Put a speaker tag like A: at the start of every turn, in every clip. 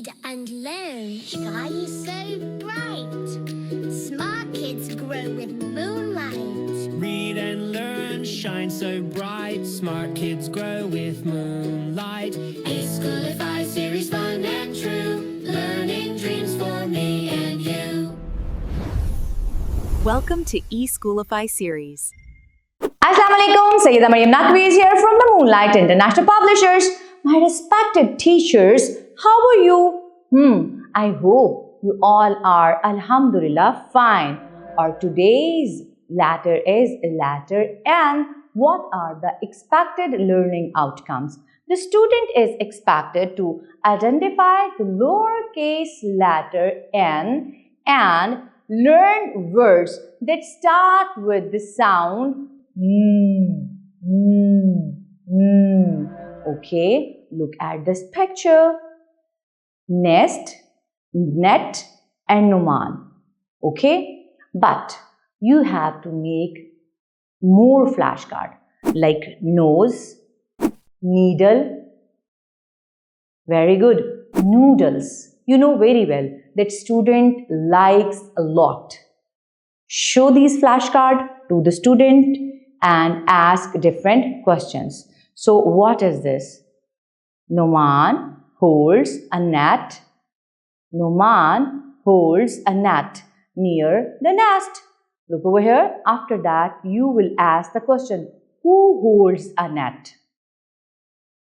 A: read and learn shine so bright. Smart kids grow with moonlight.
B: Read and learn shine so bright. Smart kids grow with moonlight. eSchoolify series fun and true. Learning dreams for me and you.
C: Welcome to eSchoolify series.
D: Assalamualaikum, Sayyida Maryam Naqvi is here from the Moonlight International Publishers. My respected teachers, how are you? I hope you all are Alhamdulillah fine. Our today's letter is letter N. What are the expected learning outcomes? The student is expected to identify the lowercase letter N and learn words that start with the sound Okay, look at this picture. Nest, net and Numan. Okay, but you have to make more flashcard like nose, needle. Very good. Noodles. You know very well that student likes a lot. Show these flashcards to the student and ask different questions. So what is this? Noman holds a net. Noman holds a net near the nest. Look over here. After that, you will ask the question, who holds a net?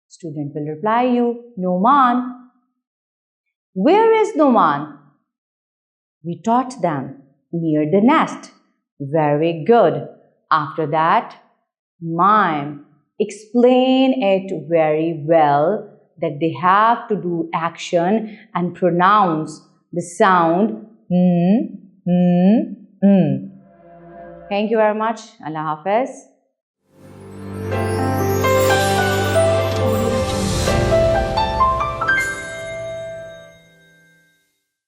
D: Student will reply you, Noman. Where is Noman? We taught them near the nest. Very good. After that, mime. Explain it very well that they have to do action and pronounce the sound Thank you very much. Allah Hafiz.